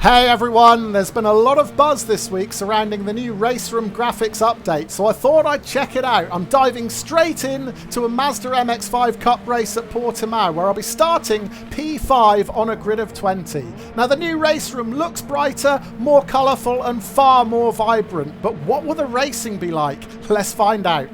Hey everyone, there's been a lot of buzz this week surrounding the new RaceRoom graphics update, so I thought I'd check it out. I'm diving straight in to a Mazda MX-5 Cup race at Portimao, where I'll be starting P5 on a grid of 20. Now the new RaceRoom looks brighter, more colourful and far more vibrant, but what will the racing be like? Let's find out.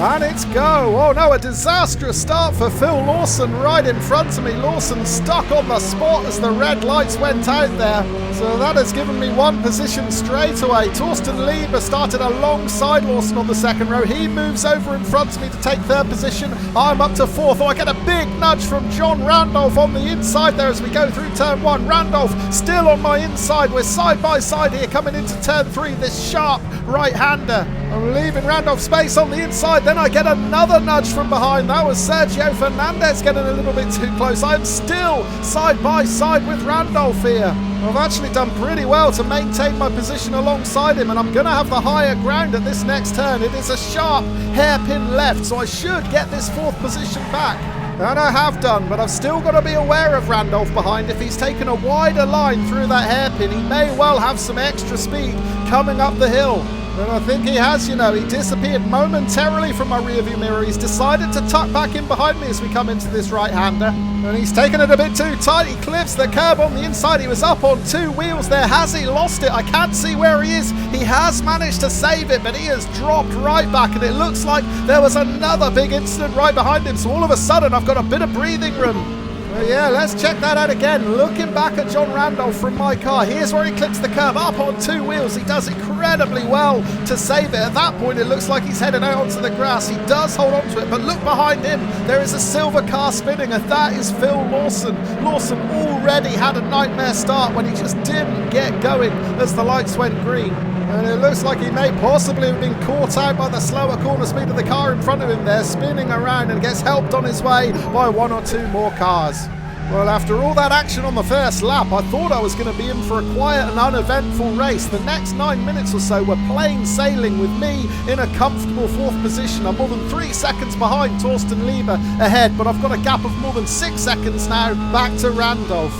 And it's go! Oh no, a disastrous start for Phil Lawson right in front of me. Lawson stuck on the spot as the red lights went out there. So that has given me one position straight away. Torsten Lieber started alongside Lawson on the second row. He moves over in front of me to take third position. I'm up to fourth. Oh, I get a big nudge from John Randolph on the inside there as we go through turn one. Randolph still on my inside. We're side by side here coming into turn three. This sharp right-hander. I'm leaving Randolph space on the inside. Then I get another nudge from behind. That was Sergio Fernandez getting a little bit too close. I'm still side by side with Randolph here. I've actually done pretty well to maintain my position alongside him, and I'm going to have the higher ground at this next turn. It is a sharp hairpin left, so I should get this fourth position back. And I have done, but I've still got to be aware of Randolph behind. If he's taken a wider line through that hairpin, he may well have some extra speed coming up the hill. And I think he has, he disappeared momentarily from my rearview mirror. He's decided to tuck back in behind me as we come into this right-hander. And he's taken it a bit too tight. He clips the curb on the inside. He was up on two wheels there. Has he lost it? I can't see where he is. He has managed to save it, but he has dropped right back. And it looks like there was another big incident right behind him. So all of a sudden, I've got a bit of breathing room. Yeah, let's check that out again. Looking back at John Randolph from my car, here's where he clips the curb up on two wheels. He does incredibly well to save it. At that point, it looks like he's headed out onto the grass. He does hold on to it, but look behind him. There is a silver car spinning, and that is Phil Lawson. Lawson already had a nightmare start when he just didn't get going as the lights went green. And it looks like he may possibly have been caught out by the slower corner speed of the car in front of him there, spinning around, and gets helped on his way by one or two more cars. Well, after all that action on the first lap, I thought I was going to be in for a quiet and uneventful race. The next 9 minutes or so were plain sailing with me in a comfortable fourth position. I'm more than 3 seconds behind Torsten Lieber ahead, but I've got a gap of more than 6 seconds now back to Randolph.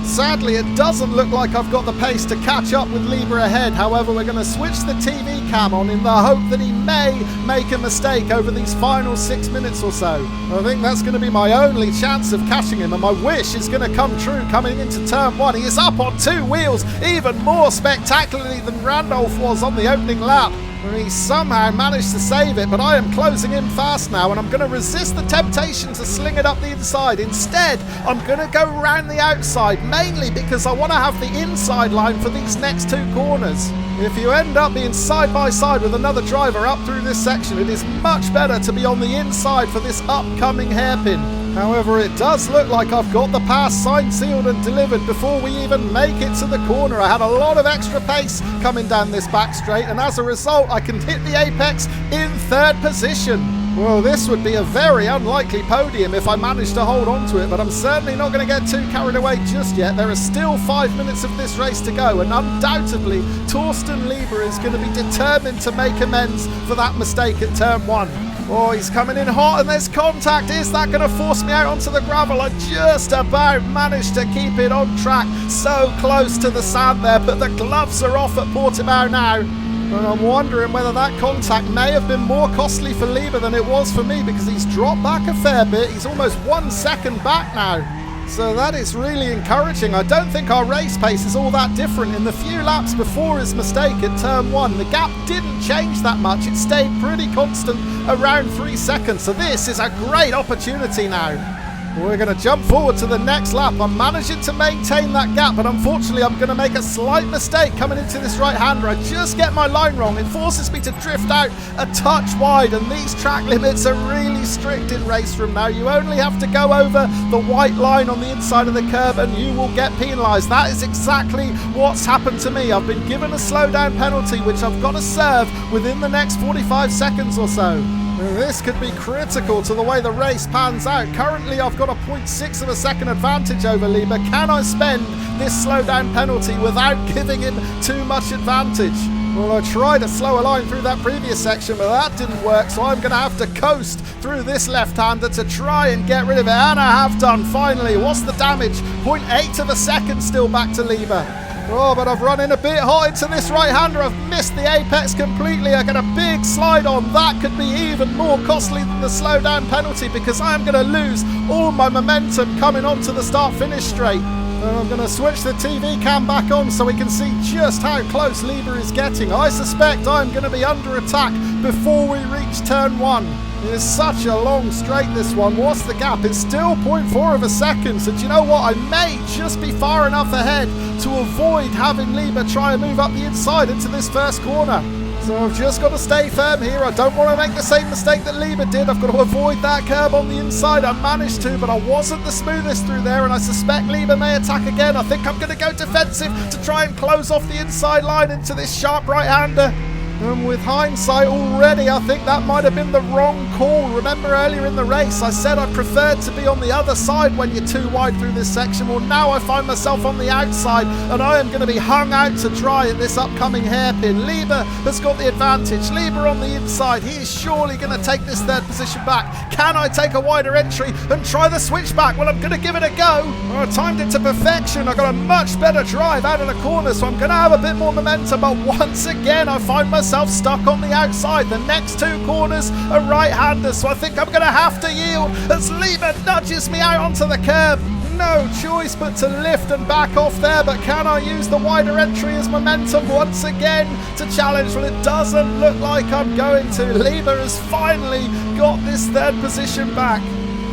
Sadly, it doesn't look like I've got the pace to catch up with Lieber ahead. However, we're going to switch the TV cam on in the hope that he may make a mistake over these final 6 minutes or so. I think that's going to be my only chance of catching him, and my wish is going to come true coming into turn one. He is up on two wheels, even more spectacularly than Randolph was on the opening lap. He somehow managed to save it, but I am closing in fast now, and I'm going to resist the temptation to sling it up the inside. Instead, I'm going to go around the outside, mainly because I want to have the inside line for these next two corners. If you end up being side by side with another driver up through this section, it is much better to be on the inside for this upcoming hairpin. However, it does look like I've got the pass signed, sealed and delivered before we even make it to the corner. I had a lot of extra pace coming down this back straight, and as a result I can hit the apex in third position. Well, this would be a very unlikely podium if I managed to hold on to it, but I'm certainly not going to get too carried away just yet. There are still 5 minutes of this race to go, and undoubtedly Torsten Lieber is going to be determined to make amends for that mistake at turn one. Oh, he's coming in hot, and there's contact. Is that going to force me out onto the gravel? I just about managed to keep it on track. So close to the sand there, but the gloves are off at Portimao now. And I'm wondering whether that contact may have been more costly for Lieber than it was for me, because he's dropped back a fair bit. He's almost 1 second back now. So that is really encouraging. I don't think our race pace is all that different. In the few laps before his mistake at turn one, the gap didn't change that much. It stayed pretty constant around 3 seconds. So this is a great opportunity now. We're going to jump forward to the next lap. I'm managing to maintain that gap, but unfortunately I'm going to make a slight mistake coming into this right-hander. I just get my line wrong. It forces me to drift out a touch wide, and these track limits are really strict in RaceRoom now. You only have to go over the white line on the inside of the curb and you will get penalised. That is exactly what's happened to me. I've been given a slowdown penalty, which I've got to serve within the next 45 seconds or so. This could be critical to the way the race pans out. Currently, I've got a 0.6 of a second advantage over Lieber. Can I spend this slowdown penalty without giving him too much advantage? Well, I tried a slower line through that previous section, but that didn't work, so I'm going to have to coast through this left-hander to try and get rid of it, and I have done, finally. What's the damage? 0.8 of a second still back to Lieber. Oh, but I've run in a bit hot into this right-hander. I've missed the apex completely. I get a big slide on. That could be even more costly than the slowdown penalty, because I'm going to lose all my momentum coming onto the start-finish straight. I'm going to switch the TV cam back on so we can see just how close Lieber is getting. I suspect I'm going to be under attack before we reach turn 1. It's such a long straight, this one. What's the gap? It's still 0.4 of a second. So do you know what? I may just be far enough ahead to avoid having Lieber try and move up the inside into this first corner. So I've just got to stay firm here. I don't want to make the same mistake that Lieber did. I've got to avoid that curb on the inside. I managed to, but I wasn't the smoothest through there, and I suspect Lieber may attack again. I think I'm going to go defensive to try and close off the inside line into this sharp right-hander. And with hindsight already, I think that might have been the wrong call. Remember earlier in the race, I said I preferred to be on the other side when you're too wide through this section. Well, now I find myself on the outside, and I am going to be hung out to dry in this upcoming hairpin. Lieber has got the advantage. Lieber on the inside. He is surely going to take this third position back. Can I take a wider entry and try the switchback? Well, I'm going to give it a go. I timed it to perfection. I got a much better drive out of the corner, so I'm going to have a bit more momentum. But once again, I find myself stuck on the outside. The next two corners are right-handers, so I think I'm going to have to yield as Lieber nudges me out onto the curb. No choice but to lift and back off there, but can I use the wider entry as momentum once again to challenge? Well, it doesn't look like I'm going to. Lieber has finally got this third position back.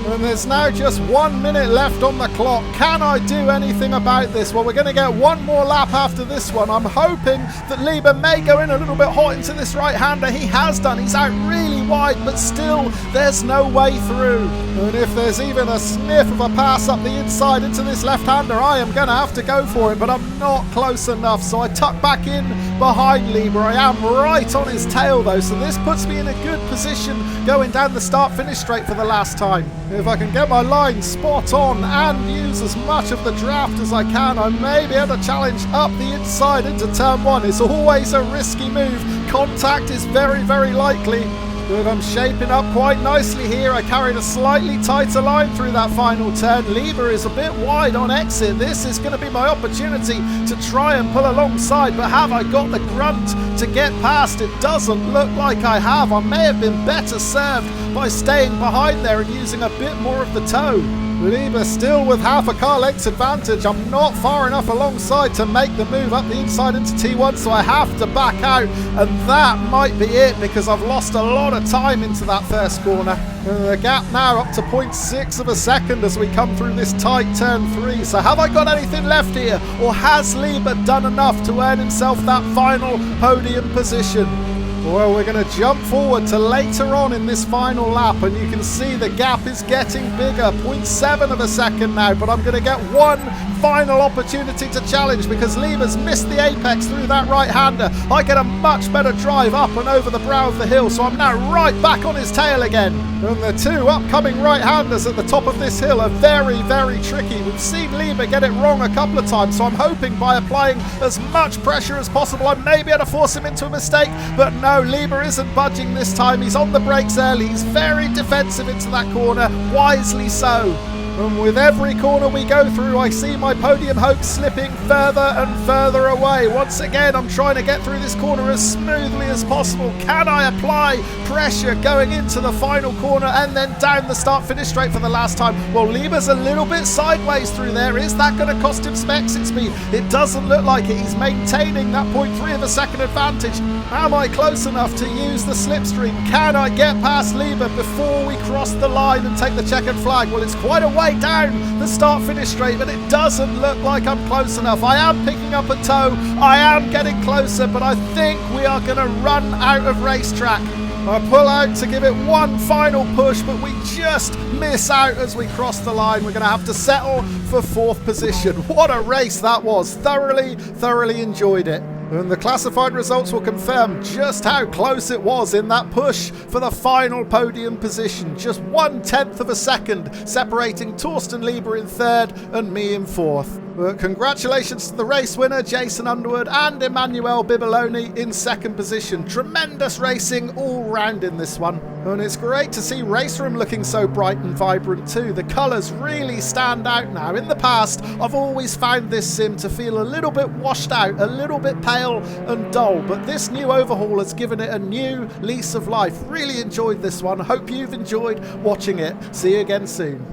And there's now just 1 minute left on the clock. Can I do anything about this? Well, we're going to get one more lap after this one. I'm hoping that Lieber may go in a little bit hot into this right-hander. He has done. He's out really wide, but still, there's no way through. And if there's even a sniff of a pass up the inside into this left-hander, I am going to have to go for it, but I'm not close enough. So I tuck back in behind Lieber. I am right on his tail, though, so this puts me in a good position going down the start-finish straight for the last time. If I can get my line spot on and use as much of the draft as I can, I may be able to challenge up the inside into turn 1. It's always a risky move. Contact is very, very likely. But I'm shaping up quite nicely here. I carried a slightly tighter line through that final turn. Lieber is a bit wide on exit. This is going to be my opportunity to try and pull alongside, but have I got the grunt to get past? It doesn't look like I have. I may have been better served by staying behind there and using a bit more of the toe. Lieber still with half a car length's advantage. I'm not far enough alongside to make the move up the inside into T1, so I have to back out, and that might be it because I've lost a lot of time into that first corner. The gap now up to 0.6 of a second as we come through this tight turn 3. So have I got anything left here, or has Lieber done enough to earn himself that final podium position? Well, we're going to jump forward to later on in this final lap, and you can see the gap is getting bigger. 0.7 of a second now, but I'm going to get one final opportunity to challenge because Lieber's missed the apex through that right-hander. I get a much better drive up and over the brow of the hill, so I'm now right back on his tail again. And the two upcoming right-handers at the top of this hill are very, very tricky. We've seen Lieber get it wrong a couple of times, so I'm hoping by applying as much pressure as possible, I may be able to force him into a mistake, but no, Lieber isn't budging this time. He's on the brakes early. He's very defensive into that corner, wisely so. And with every corner we go through, I see my podium hopes slipping further and further away. Once again, I'm trying to get through this corner as smoothly as possible. Can I apply pressure going into the final corner and then down the start-finish straight for the last time? Well, Lieber's a little bit sideways through there. Is that going to cost him some exit speed? It doesn't look like it. He's maintaining that 0.3 of a second advantage. Am I close enough to use the slipstream? Can I get past Lieber before we cross the line and take the checkered flag? Well, it's quite a way down the start-finish straight, but it doesn't look like I'm close enough. I am picking up a toe. I am getting closer, but I think we are going to run out of racetrack. I pull out to give it one final push, but we just miss out as we cross the line. We're going to have to settle for 4th position. What a race that was. Thoroughly enjoyed it. And the classified results will confirm just how close it was in that push for the final podium position. Just 1/10 of a second separating Torsten Lieber in 3rd and me in 4th. But congratulations to the race winner, Jason Underwood, and Emmanuel Biboloni in second position. Tremendous racing all round in this one. And it's great to see RaceRoom looking so bright and vibrant too. The colours really stand out now. In the past, I've always found this sim to feel a little bit washed out, a little bit pale and dull, but this new overhaul has given it a new lease of life. Really enjoyed this one. Hope you've enjoyed watching it. See you again soon.